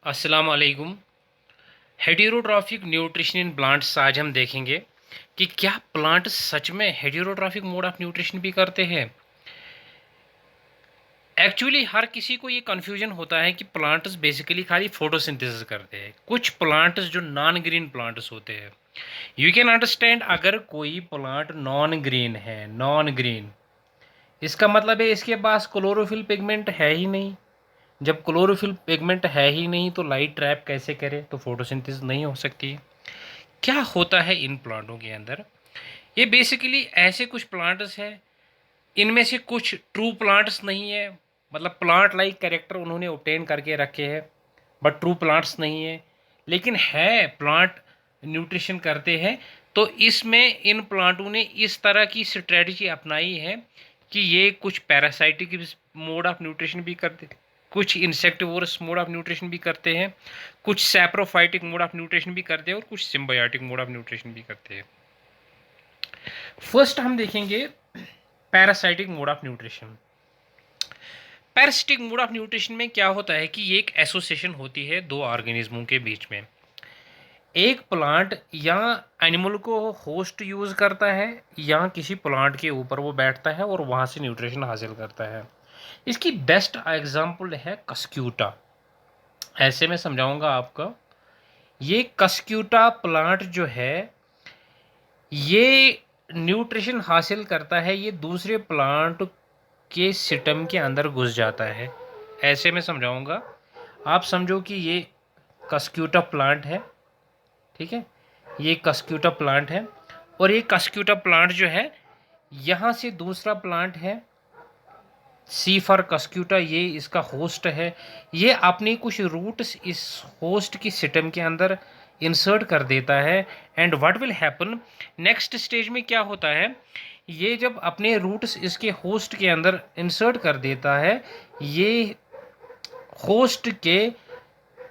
अस्सलाम वालेकुम। Heterotrophic nutrition in plants आज हम देखेंगे कि क्या प्लांट सच में हेटेरोट्रॉफिक मोड ऑफ न्यूट्रिशन भी करते हैं। एक्चुअली हर किसी को ये कन्फ्यूजन होता है कि प्लांट्स बेसिकली खाली फोटोसिंथेसिस करते हैं। कुछ प्लांट्स जो नॉन ग्रीन प्लांट्स होते हैं, यू कैन अंडरस्टैंड अगर कोई प्लांट नॉन ग्रीन है, नॉन ग्रीन इसका मतलब है इसके पास क्लोरोफिल पिगमेंट है ही नहीं। जब क्लोरोफिल पिगमेंट है ही नहीं तो लाइट ट्रैप कैसे करे, तो फोटोसिंथेसिस नहीं हो सकती। क्या होता है इन प्लांटों के अंदर, ये बेसिकली ऐसे कुछ प्लांट्स हैं, इनमें से कुछ ट्रू प्लांट्स नहीं है, मतलब प्लांट लाइक कैरेक्टर उन्होंने ऑब्टेन करके रखे हैं बट ट्रू प्लांट्स नहीं है, लेकिन है प्लांट न्यूट्रिशन करते हैं। तो इसमें इन प्लांटों ने इस तरह की स्ट्रेटजी अपनाई है कि ये कुछ पैरासाइटिक मोड ऑफ न्यूट्रिशन भी करते, कुछ इंसेक्टिवोरस मोड ऑफ न्यूट्रिशन भी करते हैं, कुछ सैप्रोफाइटिक मोड ऑफ न्यूट्रिशन भी करते हैं और कुछ सिम्बायोटिक मोड ऑफ न्यूट्रिशन भी करते हैं। फर्स्ट हम देखेंगे parasitic mode of nutrition. Parasitic mode of nutrition में क्या होता है कि ये एक एसोसिएशन होती है दो ऑर्गेनिज्मों के बीच में। एक प्लांट या एनिमल को होस्ट यूज़ करता है या किसी प्लांट के ऊपर वो बैठता है और वहाँ से न्यूट्रिशन हासिल करता है। इसकी बेस्ट एग्जांपल है कस्क्यूटा। ऐसे में समझाऊंगा आपका। ये कस्क्यूटा प्लांट जो है ये न्यूट्रिशन हासिल करता है, ये दूसरे प्लांट के सिस्टम के अंदर घुस जाता है। ऐसे में समझाऊंगा। आप समझो कि ये कस्क्यूटा प्लांट है, ठीक है, ये कस्क्यूटा प्लांट है और ये कस्क्यूटा प्लांट जो है यहाँ से दूसरा प्लांट है सी फॉर कस्क्यूटा, ये इसका होस्ट है। ये अपनी कुछ रूट्स इस होस्ट की सिस्टम के अंदर इंसर्ट कर देता है and what will happen, next stage में क्या होता है, ये जब अपने रूट्स इसके होस्ट के अंदर इंसर्ट कर देता है, ये होस्ट के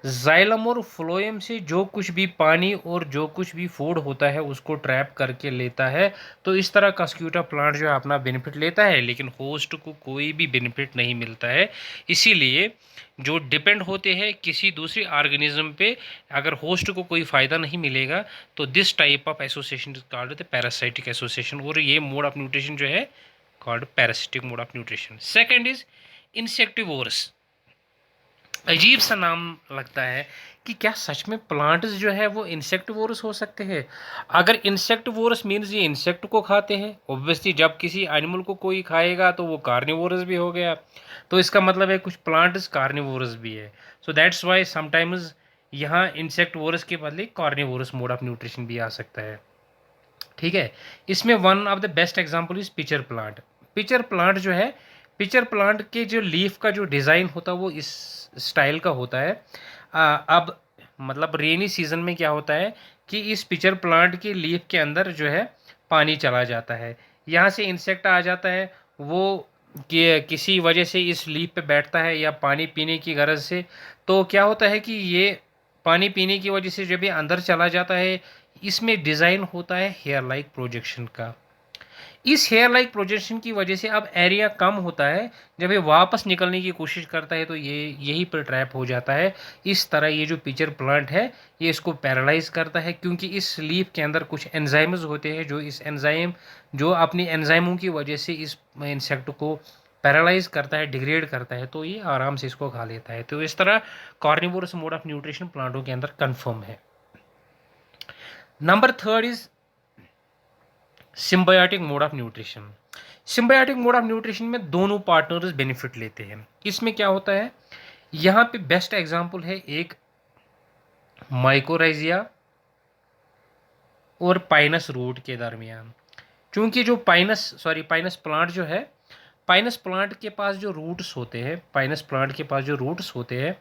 जाइलम और फ्लोएम से जो कुछ भी पानी और जो कुछ भी फूड होता है उसको ट्रैप करके लेता है। तो इस तरह कस्क्यूटा प्लांट जो है अपना बेनिफिट लेता है, लेकिन होस्ट को कोई भी बेनिफिट नहीं मिलता है। इसीलिए जो डिपेंड होते हैं किसी दूसरी ऑर्गेनिज्म पे, अगर होस्ट को कोई फ़ायदा नहीं मिलेगा तो this type of association called the parasitic association, और ये मोड ऑफ न्यूट्रिशन जो है called parasitic mode of nutrition. Second is insectivorous. अजीब सा नाम लगता है कि क्या सच में प्लांट्स जो है वो इंसेक्टिवोरस हो सकते हैं। अगर इंसेक्टिवोरस मीन्स ये इंसेक्ट को खाते हैं, ऑब्वियसली जब किसी एनिमल को कोई खाएगा तो वो कार्निवोरस भी हो गया, तो इसका मतलब है कुछ प्लांट्स कार्निवोरस भी है। सो दैट्स वाई समटाइम्स यहाँ इंसेक्टिवोरस के बदले कार्निवोरस मोड ऑफ न्यूट्रिशन भी आ सकता है। ठीक है, इसमें one of the best example is pitcher plant. Pitcher plant जो है, पिचर प्लांट के जो लीफ का जो डिज़ाइन होता है वो इस स्टाइल का होता है। अब मतलब रेनी सीजन में क्या होता है कि इस पिचर प्लांट के लीफ के अंदर जो है पानी चला जाता है, यहाँ से इंसेक्ट आ जाता है, वो किसी वजह से इस लीफ पे बैठता है या पानी पीने की गरज से। तो क्या होता है कि ये पानी पीने की वजह से जब ये अंदर चला जाता है, इसमें डिज़ाइन होता है हेयर लाइक प्रोजेक्शन का। इस हेयर लाइक प्रोजेक्शन की वजह से अब एरिया कम होता है, जब ये वापस निकलने की कोशिश करता है तो ये यहीं पर ट्रैप हो जाता है। इस तरह ये जो पिचर प्लांट है ये इसको पैरालाइज करता है, क्योंकि इस लीफ के अंदर कुछ एंजाइम्स होते हैं जो इस एंजाइम जो अपनी एंजाइमों की वजह से इस इंसेक्ट को पैरालाइज करता है, डिग्रेड करता है, तो ये आराम से इसको खा लेता है। तो इस तरह कार्निवोरस मोड ऑफ न्यूट्रिशन प्लांटों के अंदर कन्फर्म है। Number third is symbiotic mode of nutrition. Symbiotic mode of nutrition में दोनों पार्टनर्स बेनिफिट लेते हैं। इसमें क्या होता है, यहाँ पे बेस्ट एग्जांपल है एक माइकोराइजिया और पाइनस रूट के दरमियान। क्योंकि जो पाइनस प्लांट जो है, पाइनस प्लांट के पास जो रूट्स होते हैं, पाइनस प्लांट के पास जो रूट्स होते हैं,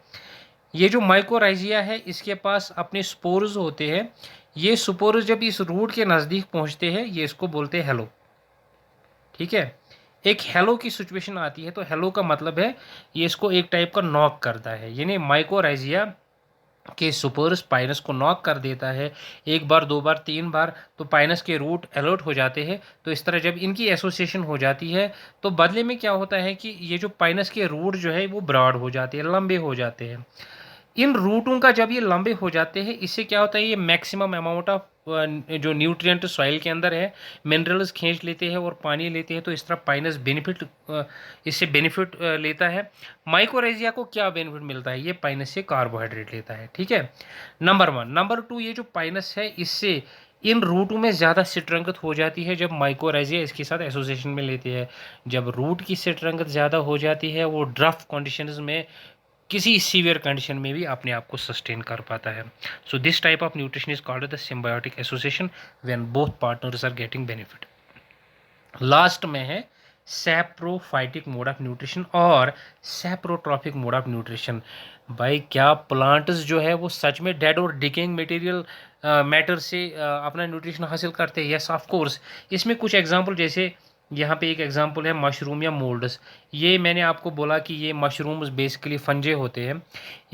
ये जो माइकोराइजिया है इसके पास अपने स्पोर्स होते हैं। ये स्पोर्स जब इस रूट के नज़दीक पहुंचते हैं ये इसको बोलते हैं हेलो। ठीक है, एक हेलो की सिचुएशन आती है, तो हेलो का मतलब है ये इसको एक टाइप का नॉक करता है, यानी माइकोराइजिया के सुपर्स पाइनस को नॉक कर देता है एक बार, दो बार, तीन बार, तो पाइनस के रूट अलर्ट हो जाते हैं। तो इस तरह जब इनकी एसोसिएशन हो जाती है तो बदले में क्या होता है कि ये जो पाइनस के रूट जो है वो ब्रॉड हो जाते हैं, लंबे हो जाते हैं। इन रूटों का जब ये लंबे हो जाते हैं, इससे क्या होता है, ये मैक्सिमम अमाउंट ऑफ जो न्यूट्रिएंट सॉइल के अंदर है, मिनरल्स खींच लेते हैं और पानी लेते हैं। तो इस तरह पाइनस बेनिफिट इससे बेनिफिट लेता है। माइकोरेजिया को क्या बेनिफिट मिलता है, ये पाइनस से कार्बोहाइड्रेट लेता है, ठीक है, नंबर 1। नंबर 2, ये जो पाइनस है इससे इन रूटों में ज़्यादा स्ट्रेंथ हो जाती है जब माइकोरेजिया इसके साथ एसोसिएशन में लेती है। जब रूट की स्ट्रेंथ ज़्यादा हो जाती है, वो ड्रफ कंडीशंस में, किसी सीवियर कंडीशन में भी अपने आप को सस्टेन कर पाता है। So this type of nutrition is called the symbiotic association when both partners are getting benefit. Last में है सैप्रोफाइटिक मोड ऑफ न्यूट्रिशन और सैप्रोट्रॉफिक मोड ऑफ न्यूट्रिशन। भाई क्या प्लांट्स जो है वो सच में डेड और डिकेइंग मटेरियल मैटर से अपना न्यूट्रिशन हासिल करते हैं? Yes of course. इसमें कुछ एग्जांपल, जैसे यहाँ पे एक एग्जांपल है मशरूम या मोल्ड्स। ये मैंने आपको बोला कि ये मशरूम्स बेसिकली फंजे होते हैं।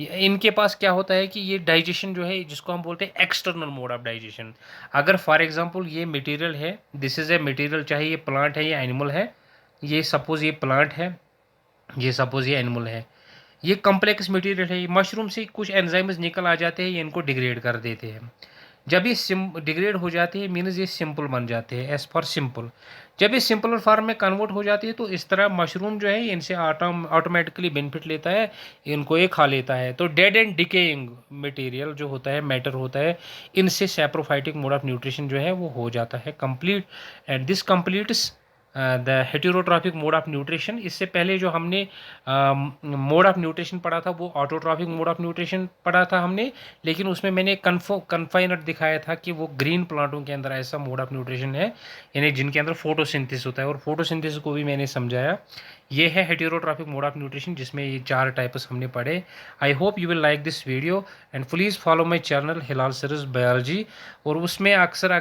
इनके पास क्या होता है कि ये डाइजेशन जो है, जिसको हम बोलते हैं एक्सटर्नल मोड ऑफ डाइजेशन। अगर फॉर एग्जांपल ये मटेरियल है, दिस इज़ ए मटेरियल, चाहे ये प्लांट है या एनिमल है, ये सपोज ये प्लांट है, ये सपोज ये एनिमल है, ये कॉम्प्लेक्स मटेरियल है। मशरूम से कुछ एंजाइम्स निकल आ जाते हैं, ये इनको डिग्रेड कर देते हैं। जब ये डिग्रेड हो जाती है मीन्स ये सिंपल बन जाते हैं, एज फॉर सिंपल। जब ये सिंपल फॉर्म में कन्वर्ट हो जाती है तो इस तरह मशरूम जो है इनसे ऑटोमेटिकली बेनिफिट लेता है, इनको ये खा लेता है। तो डेड एंड डिकेइंग मटेरियल जो होता है, मैटर होता है, इनसे सैप्रोफाइटिक मोड ऑफ न्यूट्रिशन जो है वो हो जाता है complete. And this completes the heterotrophic mode of nutrition. इससे पहले जो हमने मोड ऑफ न्यूट्रिशन पढ़ा था वो ऑटोट्रॉफिक मोड ऑफ न्यूट्रिशन पढ़ा था हमने, लेकिन उसमें मैंने कन्फाइनर दिखाया था कि वो ग्रीन प्लांटों के अंदर ऐसा मोड ऑफ न्यूट्रिशन है, यानी जिनके अंदर फोटोसिंथेसिस होता है, और फोटोसिंथेसिस को भी मैंने समझाया। ये है हेटेरोट्रॉफिक मोड ऑफ न्यूट्रिशन, जिसमें ये 4 टाइप्स हमने पढ़े। I hope you will like this video and please follow my channel Hilal Siras biology. और उसमें अक्सर अगर